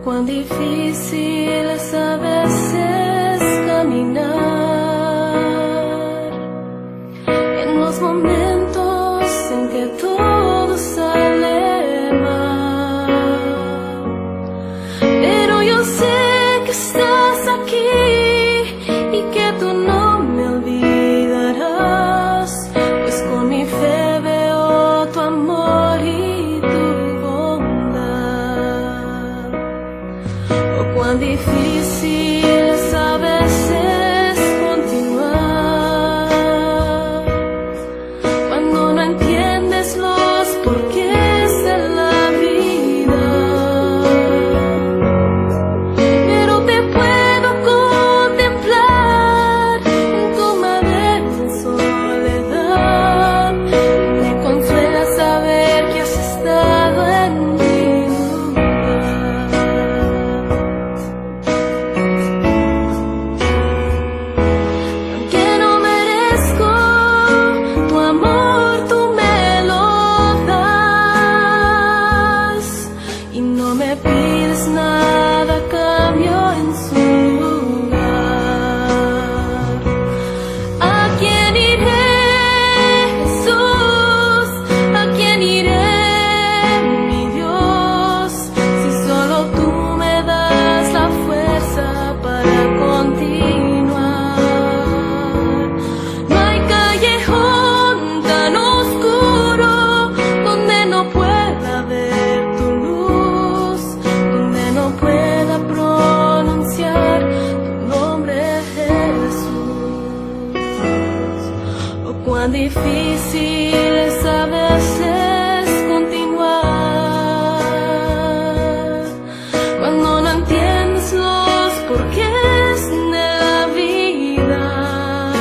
Cuán difícil es a veces caminar en los momentos en que todo sale mal, pero yo sé que estás aquí y que tú no me olvidarás, pues con mi fe veo tu amor y tu bondad. Oh, cuán difícil es a veces continuar cuando no entiendes los porqués de la vida, pero te puedo contemplar en tu madera en soledad. Me consuela saber que has estado en mi lugar. Aunque no merezco tu amor, tú me lo das y no me pides nada a cambio en su lugar. ¿A quién iré, Jesús? ¿A quién iré, mi Dios? Si solo tú me das la fuerza para continuar. No hay callejón tan oscuro donde no pueda ver tu luz, donde no pueda pronunciar tu nombre, Jesús. Oh, cuán difícil es a veces continuar cuando no entiendes los porqués de la vida,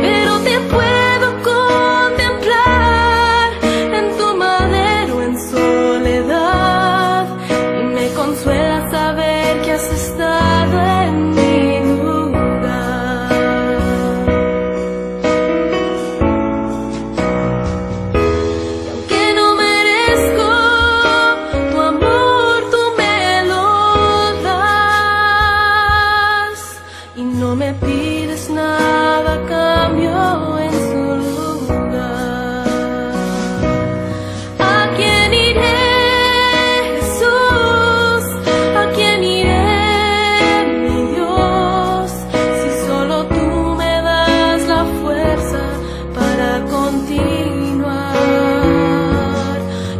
pero te puedo contemplar en tu madero en soledad y me consuela saber que has estado en mi lugar. Y aunque no merezco tu amor, tú me lo das y no me pides nada a cambio en su lugar. ¿A quién iré, Jesús? ¿A quién iré, mi Dios? Si solo tú me das la fuerza para continuar.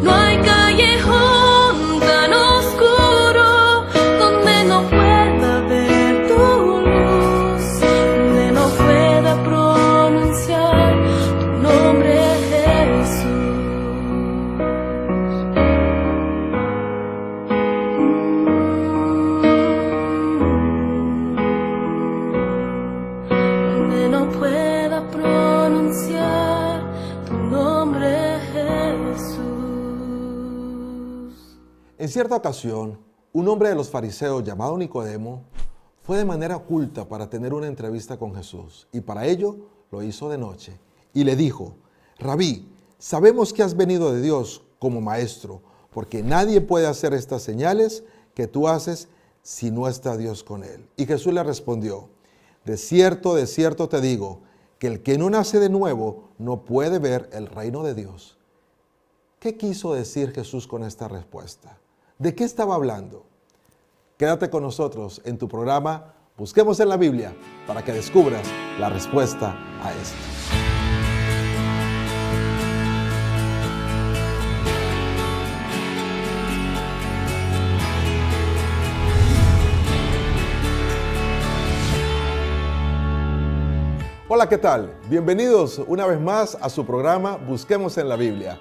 No hay callejón tan oscuro donde no pueda ver tu luz, donde no pueda pronunciar tu nombre, Jesús. Donde no pueda pronunciar tu nombre, Jesús. En cierta ocasión, un hombre de los fariseos llamado Nicodemo fue de manera oculta para tener una entrevista con Jesús, y para ello lo hizo de noche. Y le dijo: Rabí, sabemos que has venido de Dios como maestro, porque nadie puede hacer estas señales que tú haces si no está Dios con él. Y Jesús le respondió: de cierto te digo, que el que no nace de nuevo no puede ver el reino de Dios. ¿Qué quiso decir Jesús con esta respuesta? ¿De qué estaba hablando? Quédate con nosotros en tu programa Busquemos en la Biblia para que descubras la respuesta a esto. Hola, ¿qué tal? Bienvenidos una vez más a su programa Busquemos en la Biblia.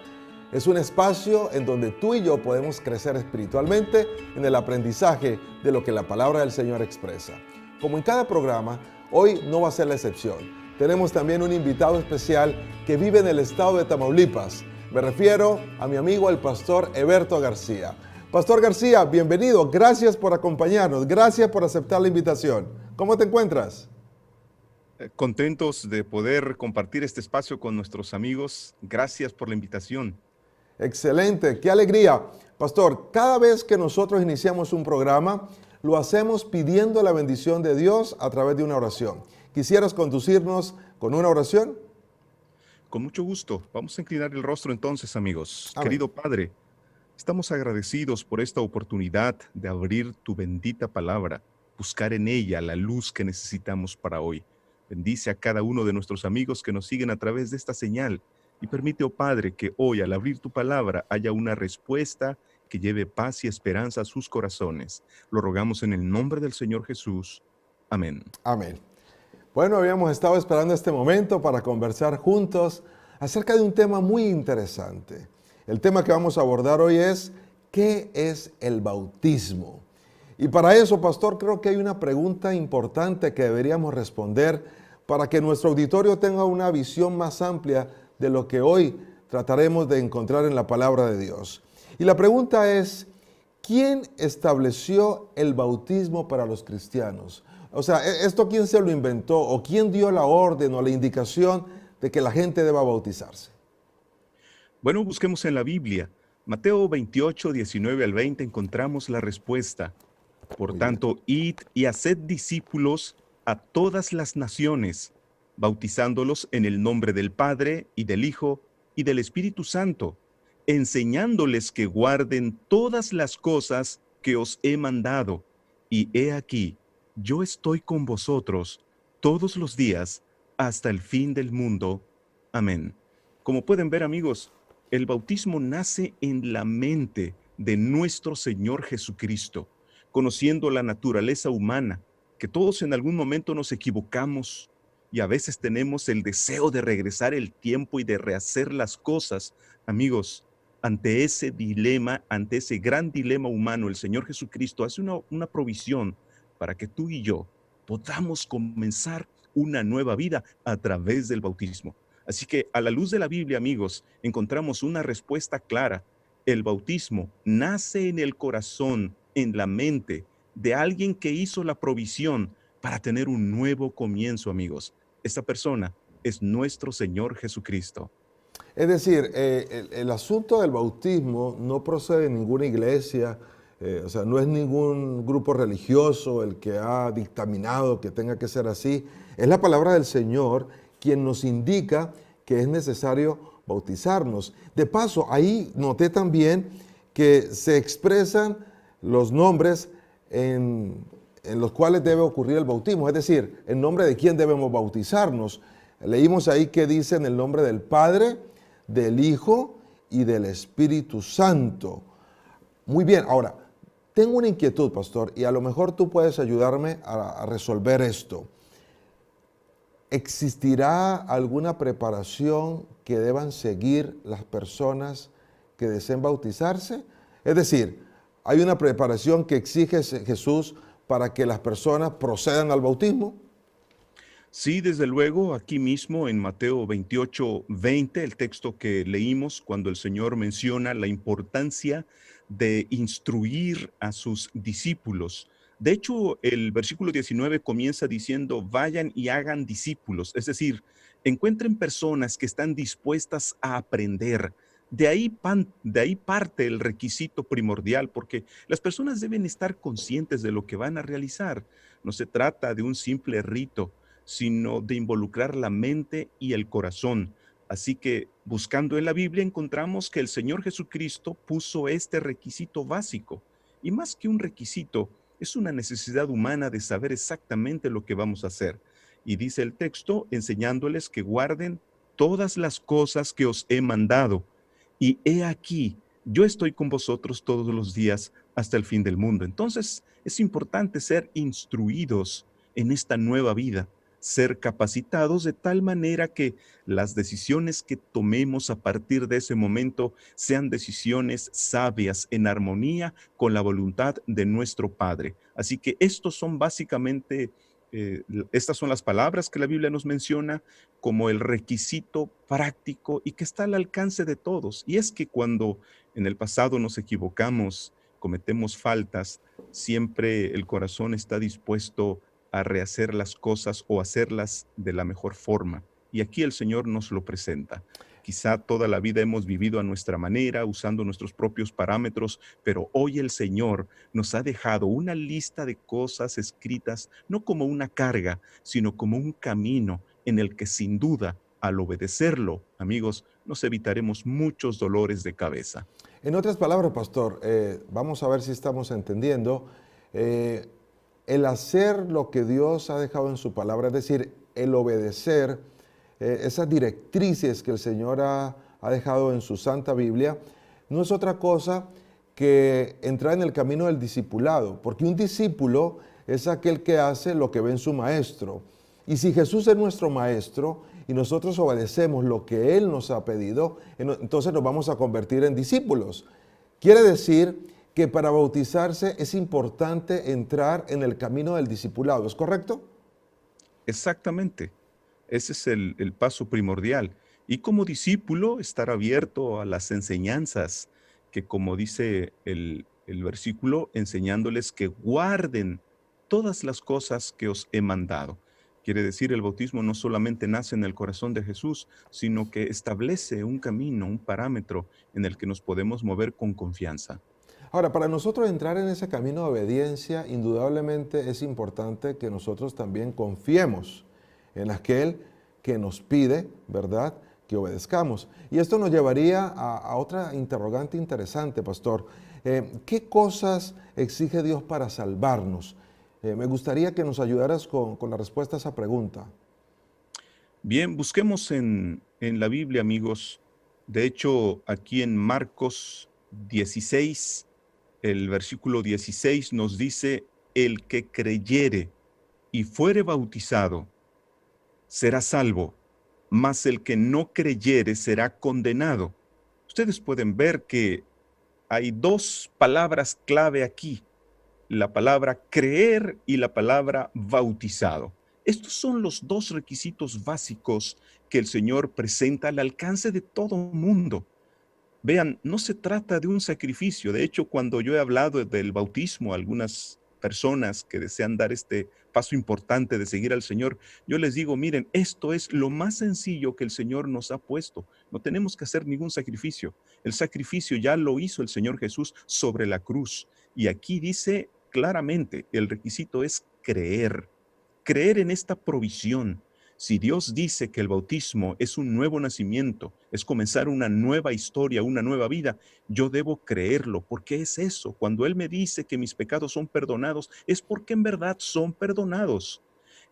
Es un espacio en donde tú y yo podemos crecer espiritualmente en el aprendizaje de lo que la palabra del Señor expresa. Como en cada programa, hoy no va a ser la excepción. Tenemos también un invitado especial que vive en el estado de Tamaulipas. Me refiero a mi amigo el pastor Eberto García. Pastor García, bienvenido. Gracias por acompañarnos. Gracias por aceptar la invitación. ¿Cómo te encuentras? Contentos de poder compartir este espacio con nuestros amigos. Gracias por la invitación. Excelente, qué alegría. Pastor, cada vez que nosotros iniciamos un programa, lo hacemos pidiendo la bendición de Dios a través de una oración. ¿Quisieras conducirnos con una oración? Con mucho gusto. Vamos a inclinar el rostro entonces, amigos. Amén. Querido Padre, estamos agradecidos por esta oportunidad de abrir tu bendita palabra, buscar en ella la luz que necesitamos para hoy. Bendice a cada uno de nuestros amigos que nos siguen a través de esta señal y permite, oh Padre, que hoy al abrir tu palabra haya una respuesta que lleve paz y esperanza a sus corazones. Lo rogamos en el nombre del Señor Jesús. Amén. Amén. Bueno, habíamos estado esperando este momento para conversar juntos acerca de un tema muy interesante. El tema que vamos a abordar hoy es, ¿qué es el bautismo? Y para eso, pastor, creo que hay una pregunta importante que deberíamos responder para que nuestro auditorio tenga una visión más amplia de lo que hoy trataremos de encontrar en la palabra de Dios. Y la pregunta es, ¿quién estableció el bautismo para los cristianos? O sea, ¿esto quién se lo inventó o quién dio la orden o la indicación de que la gente deba bautizarse? Bueno, busquemos en la Biblia. Mateo 28, 19 al 20 encontramos la respuesta. Por Muy bien. tanto, id y haced discípulos a todas las naciones, bautizándolos en el nombre del Padre y del Hijo y del Espíritu Santo, enseñándoles que guarden todas las cosas que os he mandado. Y he aquí, yo estoy con vosotros todos los días hasta el fin del mundo. Amén. Como pueden ver, amigos, el bautismo nace en la mente de nuestro Señor Jesucristo, conociendo la naturaleza humana, que todos en algún momento nos equivocamos y a veces tenemos el deseo de regresar el tiempo y de rehacer las cosas. Amigos, ante ese dilema, ante ese gran dilema humano, el Señor Jesucristo hace una provisión para que tú y yo podamos comenzar una nueva vida a través del bautismo. Así que a la luz de la Biblia, amigos, encontramos una respuesta clara. El bautismo nace en el corazón, en la mente de alguien que hizo la provisión para tener un nuevo comienzo, amigos. Esta persona es nuestro Señor Jesucristo. Es decir, el asunto del bautismo no procede de ninguna iglesia, o sea, no es ningún grupo religioso el que ha dictaminado que tenga que ser así. Es la palabra del Señor quien nos indica que es necesario bautizarnos. De paso, ahí noté también que se expresan los nombres en los cuales debe ocurrir el bautismo, es decir, en nombre de quién debemos bautizarnos. Leímos ahí que dice en el nombre del Padre, del Hijo y del Espíritu Santo. Muy bien, ahora, tengo una inquietud, pastor, y a lo mejor tú puedes ayudarme a resolver esto. ¿Existirá alguna preparación que deban seguir las personas que deseen bautizarse? Es decir, ¿hay una preparación que exige Jesús para que las personas procedan al bautismo? Sí, desde luego, aquí mismo en Mateo 28, 20, el texto que leímos cuando el Señor menciona la importancia de instruir a sus discípulos. De hecho, el versículo 19 comienza diciendo, vayan y hagan discípulos, es decir, encuentren personas que están dispuestas a aprender. De ahí parte el requisito primordial, porque las personas deben estar conscientes de lo que van a realizar. No se trata de un simple rito, sino de involucrar la mente y el corazón. Así que buscando en la Biblia encontramos que el Señor Jesucristo puso este requisito básico. Y más que un requisito, es una necesidad humana de saber exactamente lo que vamos a hacer. Y dice el texto, enseñándoles que guarden todas las cosas que os he mandado. Y he aquí, yo estoy con vosotros todos los días hasta el fin del mundo. Entonces, es importante ser instruidos en esta nueva vida, ser capacitados de tal manera que las decisiones que tomemos a partir de ese momento sean decisiones sabias en armonía con la voluntad de nuestro Padre. Así que estos son básicamente, estas son las palabras que la Biblia nos menciona como el requisito práctico y que está al alcance de todos. Y es que cuando en el pasado nos equivocamos, cometemos faltas, siempre el corazón está dispuesto a rehacer las cosas o hacerlas de la mejor forma. Y aquí el Señor nos lo presenta. Quizá toda la vida hemos vivido a nuestra manera, usando nuestros propios parámetros, pero hoy el Señor nos ha dejado una lista de cosas escritas, no como una carga, sino como un camino en el que sin duda, al obedecerlo, amigos, nos evitaremos muchos dolores de cabeza. En otras palabras, pastor, vamos a ver si estamos entendiendo. eh, el hacer lo que Dios ha dejado en su palabra, es decir, el obedecer esas directrices que el Señor ha dejado en su Santa Biblia, no es otra cosa que entrar en el camino del discipulado, porque un discípulo es aquel que hace lo que ve en su maestro. Y si Jesús es nuestro maestro y nosotros obedecemos lo que Él nos ha pedido, entonces nos vamos a convertir en discípulos. Quiere decir que para bautizarse es importante entrar en el camino del discipulado, ¿es correcto? Exactamente. Ese es el paso primordial. Y como discípulo, estar abierto a las enseñanzas, que como dice el versículo, enseñándoles que guarden todas las cosas que os he mandado. Quiere decir, el bautismo no solamente nace en el corazón de Jesús, sino que establece un camino, un parámetro en el que nos podemos mover con confianza. Ahora, para nosotros entrar en ese camino de obediencia, indudablemente es importante que nosotros también confiemos en aquel que nos pide, ¿verdad?, que obedezcamos. Y esto nos llevaría a otra interrogante interesante, pastor. ¿Qué cosas exige Dios para salvarnos? Me gustaría que nos ayudaras con la respuesta a esa pregunta. Bien, busquemos en la Biblia, amigos. De hecho, aquí en Marcos 16, el versículo 16 nos dice, el que creyere y fuere bautizado será salvo, mas el que no creyere será condenado. Ustedes pueden ver que hay dos palabras clave aquí, la palabra creer y la palabra bautizado. Estos son los dos requisitos básicos que el Señor presenta al alcance de todo mundo. Vean, no se trata de un sacrificio. De hecho, cuando yo he hablado del bautismo a algunas personas que desean dar este paso importante de seguir al Señor, yo les digo, miren, esto es lo más sencillo que el Señor nos ha puesto. No tenemos que hacer ningún sacrificio. El sacrificio ya lo hizo el Señor Jesús sobre la cruz. Y aquí dice claramente, el requisito es creer. Creer en esta provisión. Si Dios dice que el bautismo es un nuevo nacimiento, es comenzar una nueva historia, una nueva vida, yo debo creerlo, porque es eso. Cuando Él me dice que mis pecados son perdonados, es porque en verdad son perdonados.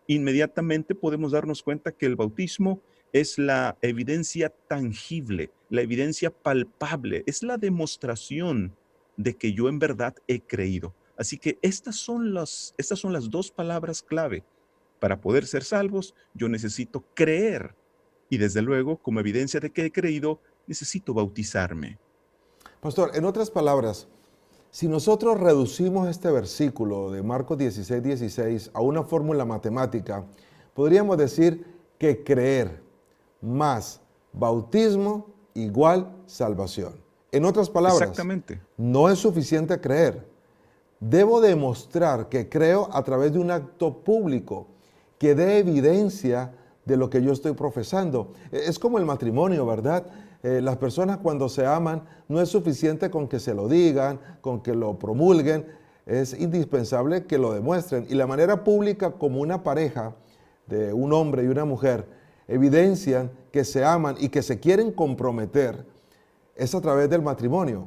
Inmediatamente podemos darnos cuenta que el bautismo es la evidencia tangible, la evidencia palpable, es la demostración de que yo en verdad he creído. Así que estas son las dos palabras clave. Para poder ser salvos, yo necesito creer. Y desde luego, como evidencia de que he creído, necesito bautizarme. Pastor, en otras palabras, si nosotros reducimos este versículo de Marcos 16, 16 a una fórmula matemática, podríamos decir que creer más bautismo igual salvación. En otras palabras, Exactamente. no es suficiente creer. Debo demostrar que creo a través de un acto público que dé evidencia de lo que yo estoy profesando. Es como el matrimonio, ¿verdad? Las personas cuando se aman no es suficiente con que se lo digan, con que lo promulguen, es indispensable que lo demuestren. Y la manera pública como una pareja de un hombre y una mujer evidencian que se aman y que se quieren comprometer es a través del matrimonio.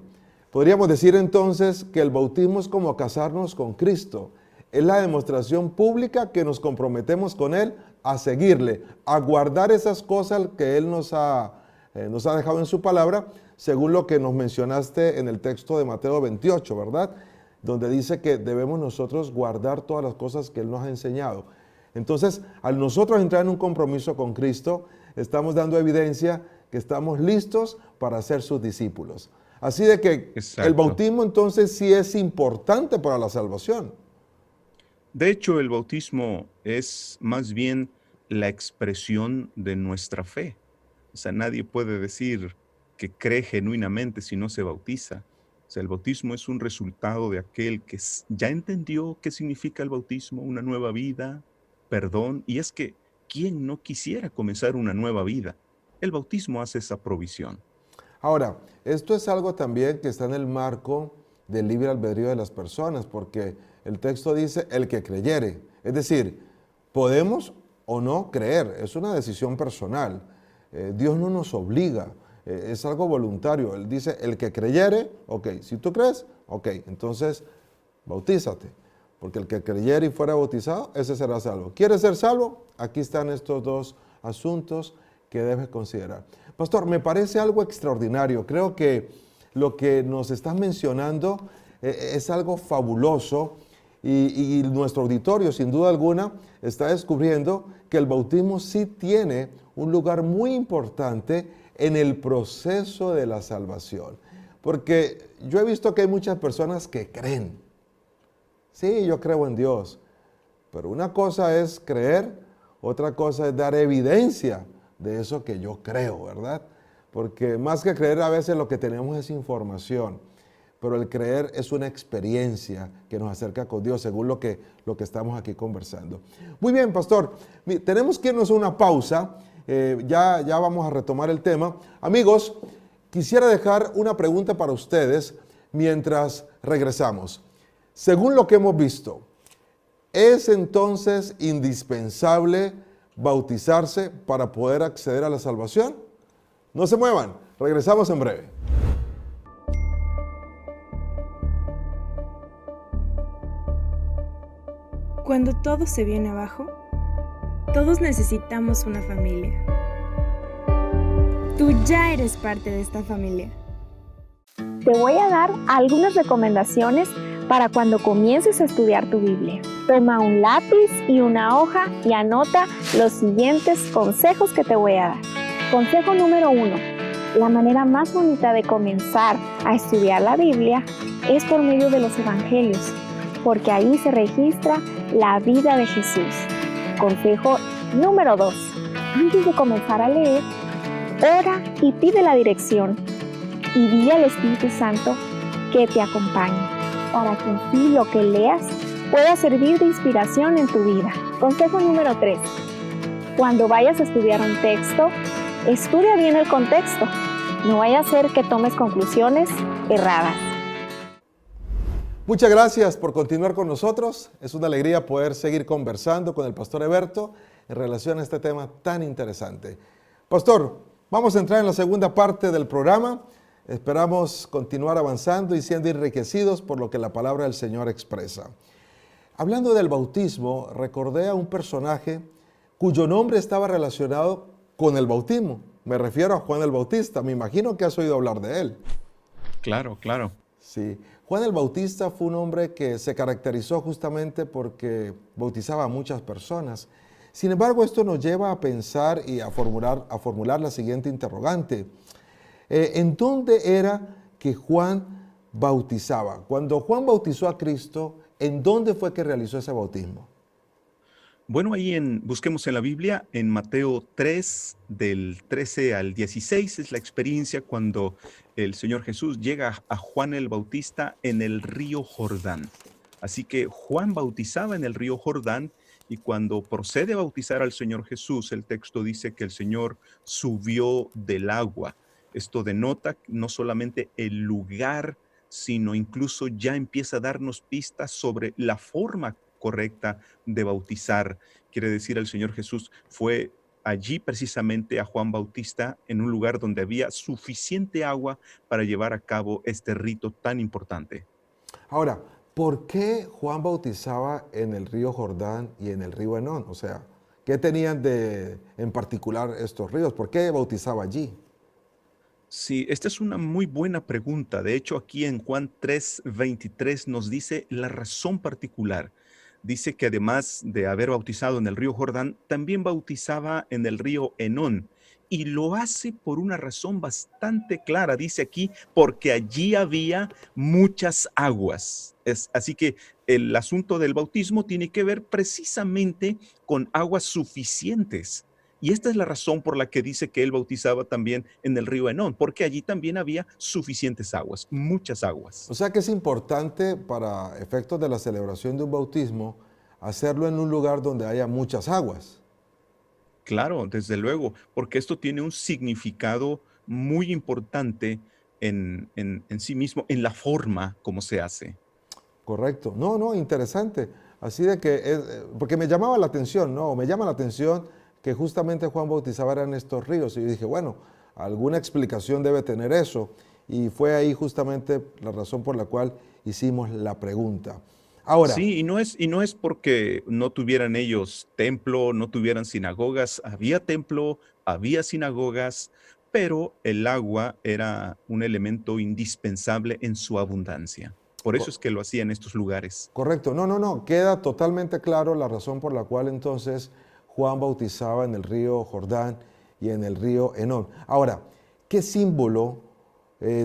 Podríamos decir entonces que el bautismo es como casarnos con Cristo. Es la demostración pública que nos comprometemos con Él a seguirle, a guardar esas cosas que Él nos ha dejado en su palabra, según lo que nos mencionaste en el texto de Mateo 28, ¿verdad? Donde dice que debemos nosotros guardar todas las cosas que Él nos ha enseñado. Entonces, al nosotros entrar en un compromiso con Cristo, estamos dando evidencia que estamos listos para ser sus discípulos. Así de que Exacto. el bautismo entonces sí es importante para la salvación. De hecho, el bautismo es más bien la expresión de nuestra fe. O sea, nadie puede decir que cree genuinamente si no se bautiza. O sea, el bautismo es un resultado de aquel que ya entendió qué significa el bautismo, una nueva vida, perdón. Y es que ¿quién no quisiera comenzar una nueva vida? El bautismo hace esa provisión. Ahora, esto es algo también que está en el marco del libre albedrío de las personas, porque el texto dice el que creyere. Es decir, podemos o no creer, es una decisión personal. Dios no nos obliga, es algo voluntario. Él dice el que creyere, ok, si tú crees, ok, entonces bautízate, porque el que creyere y fuera bautizado, ese será salvo. ¿Quieres ser salvo? Aquí están estos dos asuntos que debes considerar. Pastor, me parece algo extraordinario. Creo que lo que nos estás mencionando es algo fabuloso y nuestro auditorio, sin duda alguna, está descubriendo que el bautismo sí tiene un lugar muy importante en el proceso de la salvación. Porque yo he visto que hay muchas personas que creen. Sí, yo creo en Dios. Pero una cosa es creer, otra cosa es dar evidencia de eso que yo creo, ¿verdad? Porque más que creer, a veces lo que tenemos es información, pero el creer es una experiencia que nos acerca con Dios, según lo que estamos aquí conversando. Muy bien, pastor, tenemos que irnos a una pausa, ya vamos a retomar el tema. Amigos, quisiera dejar una pregunta para ustedes mientras regresamos. Según lo que hemos visto, ¿es entonces indispensable bautizarse para poder acceder a la salvación? No se muevan, regresamos en breve. Cuando todo se viene abajo, todos necesitamos una familia. Tú ya eres parte de esta familia. Te voy a dar algunas recomendaciones para cuando comiences a estudiar tu Biblia. Toma un lápiz y una hoja y anota los siguientes consejos que te voy a dar. Consejo número 1. La manera más bonita de comenzar a estudiar la Biblia es por medio de los evangelios, porque ahí se registra la vida de Jesús. Consejo número 2. Antes de comenzar a leer, ora y pide la dirección y dile al Espíritu Santo que te acompañe, para que así lo que leas pueda servir de inspiración en tu vida. Consejo número 3. Cuando vayas a estudiar un texto, estudia bien el contexto. No vaya a ser que tomes conclusiones erradas. Muchas gracias por continuar con nosotros. Es una alegría poder seguir conversando con el pastor Heberto en relación a este tema tan interesante. Pastor, vamos a entrar en la segunda parte del programa. Esperamos continuar avanzando y siendo enriquecidos por lo que la palabra del Señor expresa. Hablando del bautismo, recordé a un personaje cuyo nombre estaba relacionado con el bautismo. Me refiero a Juan el Bautista. Me imagino que has oído hablar de él. Claro, claro. Sí. Juan el Bautista fue un hombre que se caracterizó justamente porque bautizaba a muchas personas. Sin embargo, esto nos lleva a pensar y a formular la siguiente interrogante. ¿En dónde era que Juan bautizaba? Cuando Juan bautizó a Cristo, ¿en dónde fue que realizó ese bautismo? Bueno, ahí busquemos en la Biblia, en Mateo 3, del 13 al 16, es la experiencia cuando el Señor Jesús llega a Juan el Bautista en el río Jordán. Así que Juan bautizaba en el río Jordán y cuando procede a bautizar al Señor Jesús, el texto dice que el Señor subió del agua. Esto denota no solamente el lugar, sino incluso ya empieza a darnos pistas sobre la forma correcta de bautizar. Quiere decir, el Señor Jesús fue allí precisamente a Juan Bautista en un lugar donde había suficiente agua para llevar a cabo este rito tan importante. Ahora, ¿por qué Juan bautizaba en el río Jordán y en el río Enón? O sea, ¿qué tenían en particular estos ríos? ¿Por qué bautizaba allí? Sí, esta es una muy buena pregunta. De hecho, aquí en Juan 3:23 nos dice la razón particular. Dice que además de haber bautizado en el río Jordán, también bautizaba en el río Enón. Y lo hace por una razón bastante clara. Dice aquí, porque allí había muchas aguas. Así que el asunto del bautismo tiene que ver precisamente con aguas suficientes. Y esta es la razón por la que dice que él bautizaba también en el río Enón, porque allí también había suficientes aguas, muchas aguas. O sea que es importante para efectos de la celebración de un bautismo hacerlo en un lugar donde haya muchas aguas. Claro, desde luego, porque esto tiene un significado muy importante en sí mismo, en la forma como se hace. Correcto. No, no, interesante. Así de que, porque me llamaba la atención, ¿no? Me llama la atención que justamente Juan bautizaba en estos ríos. Y yo dije, bueno, alguna explicación debe tener eso. Y fue ahí justamente la razón por la cual hicimos la pregunta. Ahora, Sí, y no es porque no tuvieran ellos templo, no tuvieran sinagogas, había templo, había sinagogas, pero el agua era un elemento indispensable en su abundancia. Por eso co- es que lo hacía en estos lugares. correcto, no, no, no, queda totalmente claro la razón por la cual entonces Juan bautizaba en el río Jordán y en el río Enón. Ahora, ¿qué símbolo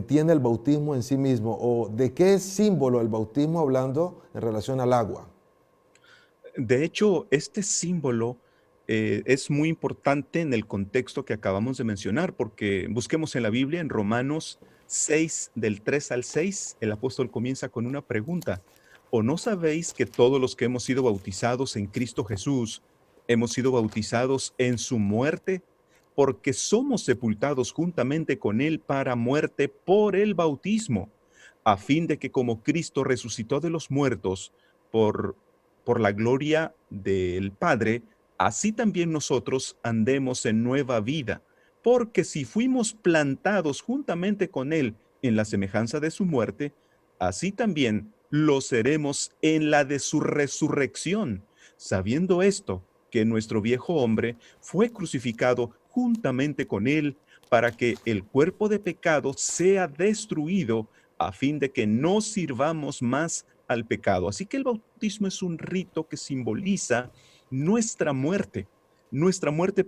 tiene el bautismo en sí mismo? ¿O de qué es símbolo el bautismo hablando en relación al agua? De hecho, este símbolo es muy importante en el contexto que acabamos de mencionar, porque busquemos en la Biblia, en Romanos 6, del 3 al 6, el apóstol comienza con una pregunta. ¿O no sabéis que todos los que hemos sido bautizados en Cristo Jesús, hemos sido bautizados en su muerte? Porque somos sepultados juntamente con Él para muerte por el bautismo, a fin de que como Cristo resucitó de los muertos, por la gloria del Padre, así también nosotros andemos en nueva vida, porque si fuimos plantados juntamente con Él en la semejanza de su muerte, así también lo seremos en la de su resurrección, sabiendo esto, que nuestro viejo hombre fue crucificado juntamente con Él para que el cuerpo de pecado sea destruido a fin de que no sirvamos más al pecado. Así que el bautismo es un rito que simboliza nuestra muerte,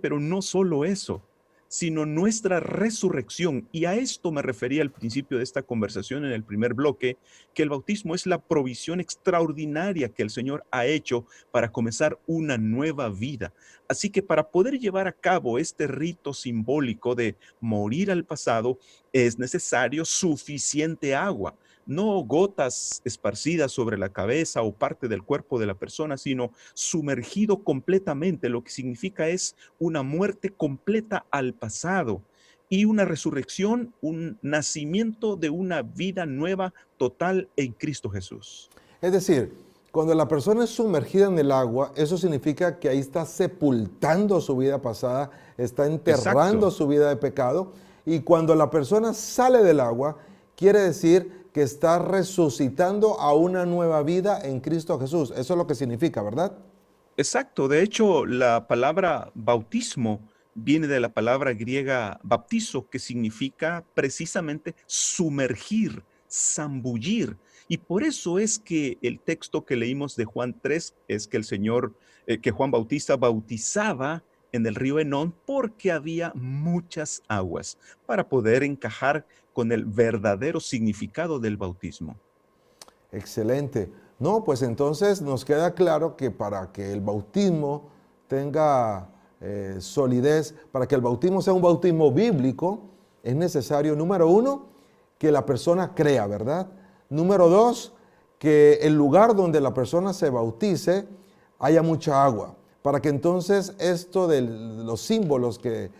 pero no solo eso, sino nuestra resurrección. Y a esto me refería al principio de esta conversación en el primer bloque, que el bautismo es la provisión extraordinaria que el Señor ha hecho para comenzar una nueva vida. Así que para poder llevar a cabo este rito simbólico de morir al pasado, es necesario suficiente agua, no gotas esparcidas sobre la cabeza o parte del cuerpo de la persona, sino sumergido completamente. Lo que significa es una muerte completa al pasado y una resurrección, un nacimiento de una vida nueva total en Cristo Jesús. Es decir, cuando la persona es sumergida en el agua, eso significa que ahí está sepultando su vida pasada, está enterrando Exacto. su vida de pecado. Y cuando la persona sale del agua, quiere decir que está resucitando a una nueva vida en Cristo Jesús. Eso es lo que significa, ¿verdad? Exacto. De hecho, la palabra bautismo viene de la palabra griega baptizo, que significa precisamente sumergir, zambullir. Y por eso es que el texto que leímos de Juan 3 es que el Señor, que Juan Bautista bautizaba en el río Enón porque había muchas aguas para poder encajar con el verdadero significado del bautismo. Excelente. No, pues entonces nos queda claro que para que el bautismo tenga solidez, para que el bautismo sea un bautismo bíblico, es necesario, número uno, que la persona crea, ¿verdad? Número dos, que el lugar donde la persona se bautice haya mucha agua, para que entonces esto de los símbolos que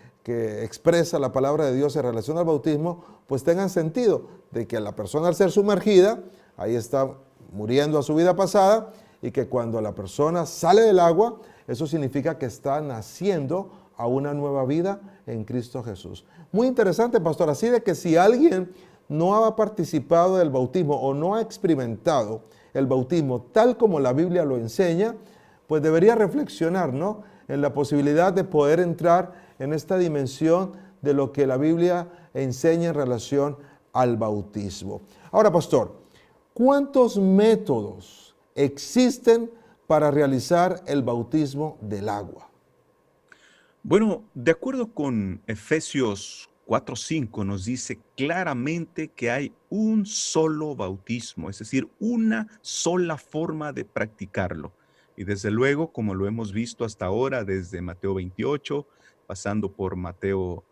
expresa la palabra de Dios en relación al bautismo, pues tengan sentido, de que la persona al ser sumergida, ahí está muriendo a su vida pasada, y que cuando la persona sale del agua, eso significa que está naciendo a una nueva vida en Cristo Jesús. Muy interesante, pastor, así de que si alguien no ha participado del bautismo o no ha experimentado el bautismo tal como la Biblia lo enseña, pues debería reflexionar, ¿no?, en la posibilidad de poder entrar en esta dimensión de lo que la Biblia enseña en relación al bautismo. Ahora, pastor, ¿cuántos métodos existen para realizar el bautismo del agua? Bueno, de acuerdo con Efesios 4:5 nos dice claramente que hay un solo bautismo, es decir, una sola forma de practicarlo. Y desde luego, como lo hemos visto hasta ahora, desde Mateo 28, pasando por Mateo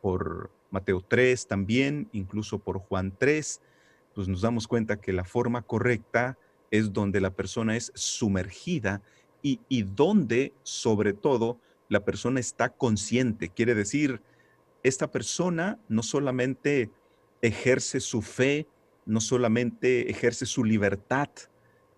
3 también, incluso por Juan 3, pues nos damos cuenta que la forma correcta es donde la persona es sumergida y donde, sobre todo, la persona está consciente. Quiere decir, esta persona no solamente ejerce su fe, no solamente ejerce su libertad,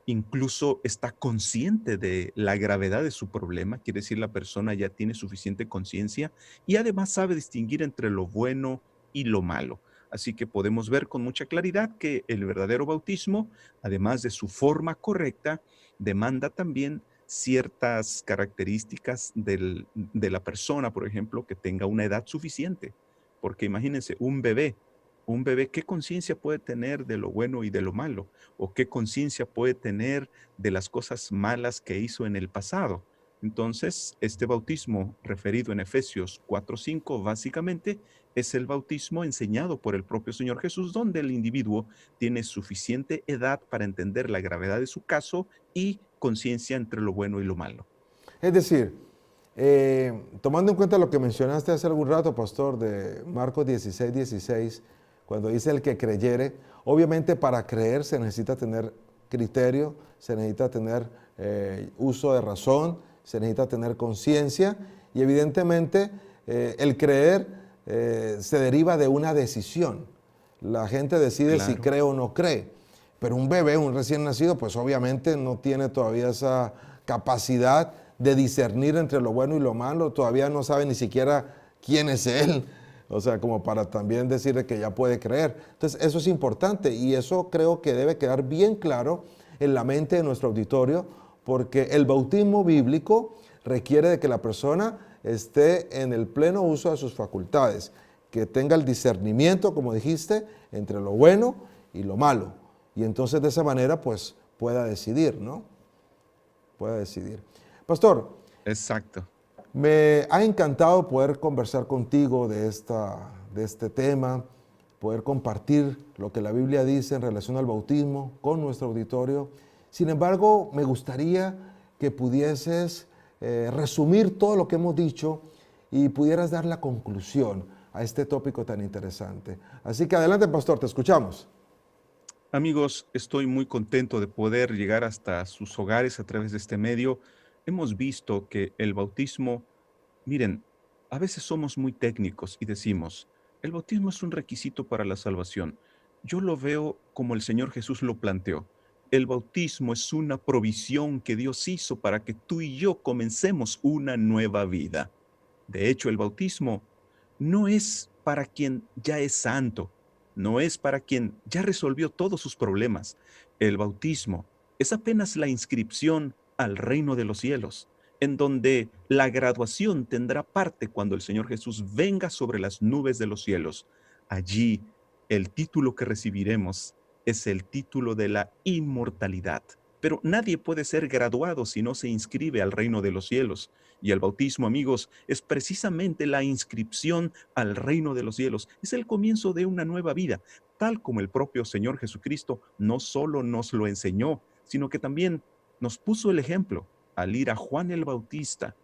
incluso está consciente de la gravedad de su problema. Quiere decir, la persona ya tiene suficiente conciencia y además sabe distinguir entre lo bueno y lo malo. Así que podemos ver con mucha claridad que el verdadero bautismo, además de su forma correcta, demanda también ciertas características de la persona, por ejemplo, que tenga una edad suficiente. Porque imagínense, un bebé, ¿qué conciencia puede tener de lo bueno y de lo malo? ¿O qué conciencia puede tener de las cosas malas que hizo en el pasado? Entonces, este bautismo referido en Efesios 4:5 básicamente es el bautismo enseñado por el propio Señor Jesús, donde el individuo tiene suficiente edad para entender la gravedad de su caso y conciencia entre lo bueno y lo malo. Es decir, tomando en cuenta lo que mencionaste hace algún rato, pastor, de Marcos 16:16, cuando dice el que creyere, obviamente para creer se necesita tener criterio, se necesita tener uso de razón, se necesita tener conciencia y evidentemente el creer se deriva de una decisión. La gente decide si cree o no cree, pero un bebé, un recién nacido, pues obviamente no tiene todavía esa capacidad de discernir entre lo bueno y lo malo, todavía no sabe ni siquiera quién es él, o sea, como para también decirle que ya puede creer. Entonces, eso es importante y eso creo que debe quedar bien claro en la mente de nuestro auditorio, porque el bautismo bíblico requiere de que la persona esté en el pleno uso de sus facultades, que tenga el discernimiento, como dijiste, entre lo bueno y lo malo. Y entonces de esa manera, pues, pueda decidir, ¿no? Pueda decidir. Pastor. Exacto. Me ha encantado poder conversar contigo de este tema, poder compartir lo que la Biblia dice en relación al bautismo con nuestro auditorio. Sin embargo, me gustaría que pudieses resumir todo lo que hemos dicho y pudieras dar la conclusión a este tópico tan interesante. Así que adelante, pastor, te escuchamos. Amigos, estoy muy contento de poder llegar hasta sus hogares a través de este medio. Hemos visto que el bautismo, miren, a veces somos muy técnicos y decimos, el bautismo es un requisito para la salvación. Yo lo veo como el Señor Jesús lo planteó. El bautismo es una provisión que Dios hizo para que tú y yo comencemos una nueva vida. De hecho, el bautismo no es para quien ya es santo, no es para quien ya resolvió todos sus problemas. El bautismo es apenas la inscripción al reino de los cielos, en donde la graduación tendrá parte cuando el Señor Jesús venga sobre las nubes de los cielos. Allí, el título que recibiremos es el título de la inmortalidad. Pero nadie puede ser graduado si no se inscribe al reino de los cielos. Y el bautismo, amigos, es precisamente la inscripción al reino de los cielos. Es el comienzo de una nueva vida, tal como el propio Señor Jesucristo no solo nos lo enseñó, sino que también nos puso el ejemplo al ir a Juan el Bautista,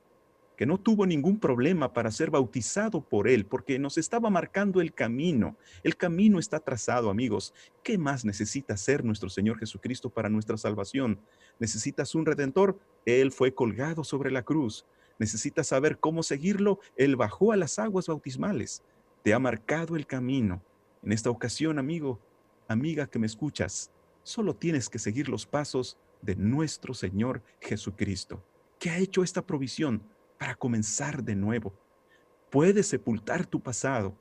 que no tuvo ningún problema para ser bautizado por él, porque nos estaba marcando el camino. El camino está trazado, amigos. ¿Qué más necesita hacer nuestro Señor Jesucristo para nuestra salvación? ¿Necesitas un redentor? Él fue colgado sobre la cruz. ¿Necesitas saber cómo seguirlo? Él bajó a las aguas bautismales. Te ha marcado el camino. En esta ocasión, amigo, amiga que me escuchas, solo tienes que seguir los pasos de nuestro Señor Jesucristo, que ha hecho esta provisión para comenzar de nuevo. Puedes sepultar tu pasado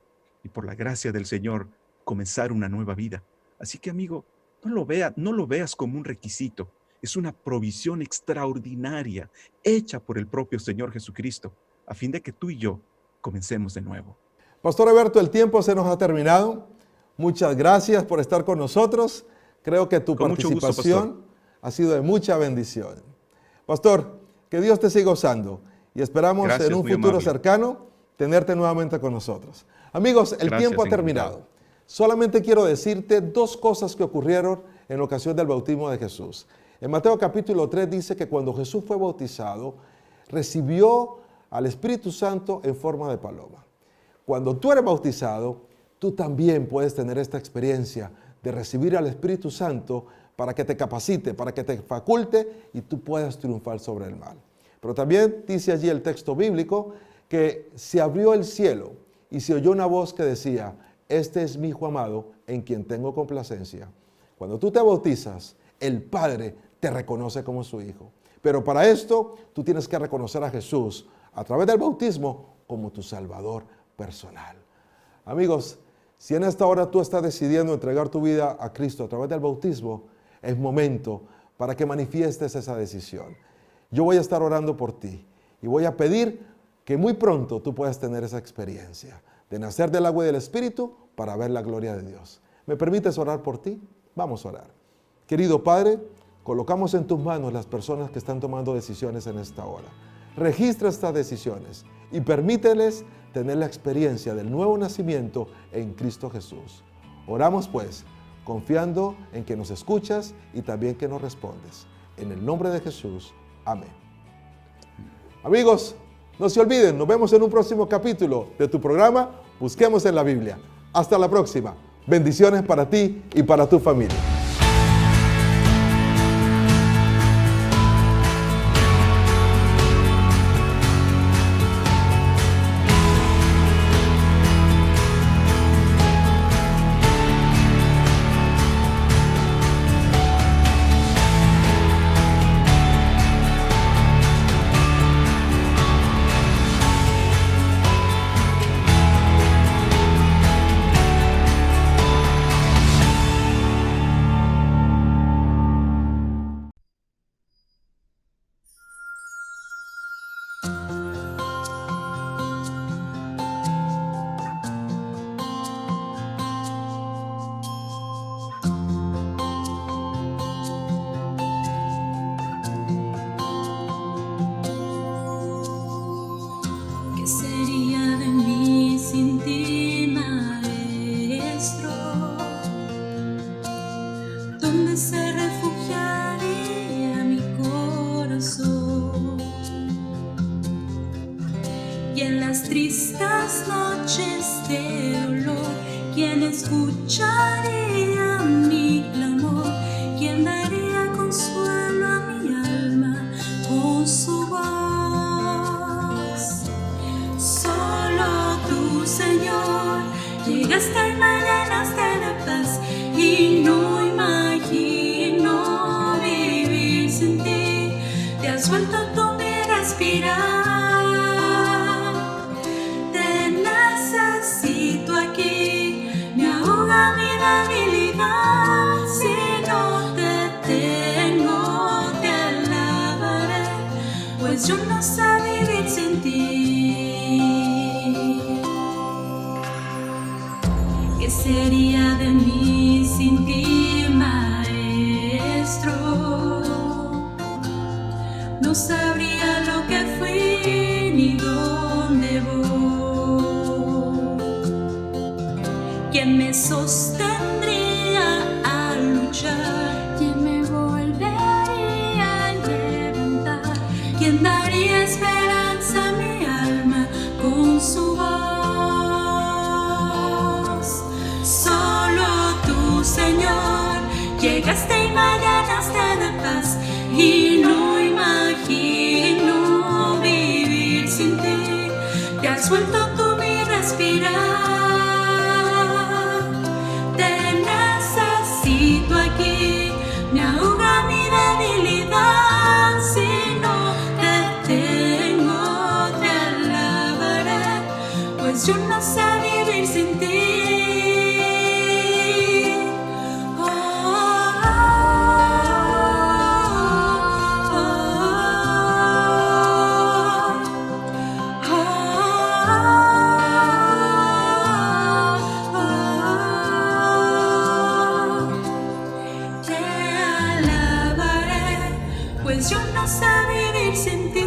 y por la gracia del Señor comenzar una nueva vida. Así que, amigo, no lo veas como un requisito. Es una provisión extraordinaria hecha por el propio Señor Jesucristo, a fin de que tú y yo comencemos de nuevo. Pastor Alberto, el tiempo se nos ha terminado. Muchas gracias por estar con nosotros. Creo que tu participación ha sido de mucha bendición. Pastor, que Dios te siga usando y esperamos en un futuro cercano tenerte nuevamente con nosotros. Amigos, el tiempo ha terminado. Solamente quiero decirte dos cosas que ocurrieron en ocasión del bautismo de Jesús. En Mateo capítulo 3 dice que cuando Jesús fue bautizado, recibió al Espíritu Santo en forma de paloma. Cuando tú eres bautizado, tú también puedes tener esta experiencia de recibir al Espíritu Santo para que te capacite, para que te faculte y tú puedas triunfar sobre el mal. Pero también dice allí el texto bíblico que se abrió el cielo y se oyó una voz que decía, este es mi Hijo amado en quien tengo complacencia. Cuando tú te bautizas, el Padre te reconoce como su hijo. Pero para esto, tú tienes que reconocer a Jesús a través del bautismo como tu Salvador personal. Amigos, si en esta hora tú estás decidiendo entregar tu vida a Cristo a través del bautismo, es momento para que manifiestes esa decisión. Yo voy a estar orando por ti y voy a pedir que muy pronto tú puedas tener esa experiencia de nacer del agua y del Espíritu para ver la gloria de Dios. ¿Me permites orar por ti? Vamos a orar. Querido Padre, colocamos en tus manos las personas que están tomando decisiones en esta hora. Registra estas decisiones y permíteles tener la experiencia del nuevo nacimiento en Cristo Jesús. Oramos pues, confiando en que nos escuchas y también que nos respondes. En el nombre de Jesús, amén. Amigos, no se olviden, nos vemos en un próximo capítulo de tu programa Busquemos en la Biblia. Hasta la próxima. Bendiciones para ti y para tu familia. ¿Qué sería de mí sin ti, Maestro? ¿Dónde se refugiaría mi corazón? Y en las tristes noches de dolor, ¿quién escucharía mi clamor? ¿Quién daría consuelo a mi alma con su voz? Señor, llegaste y me llenaste de paz y no imagino vivir sin ti. Te has vuelto tú mi respirar. Te necesito aquí, me ahoga mi debilidad. Si no te tengo, te alabaré, pues yo no sé vivir sin ti. ¿Qué sería de mí sin ti, Maestro? No sabría lo que fui ni dónde voy. ¿Quién me sostendría a luchar? ¿Quién me volvería a levantar? ¿Quién daría esperanza a mi alma con su voz? Señor, llegaste y me llenaste de paz y no imagino vivir sin ti. Te has vuelto tú mi respirar. Te necesito aquí, me ahoga mi debilidad. Si no te tengo, te alabaré, pues yo no sé vivir sin ti. Pues yo no sé vivir sin ti.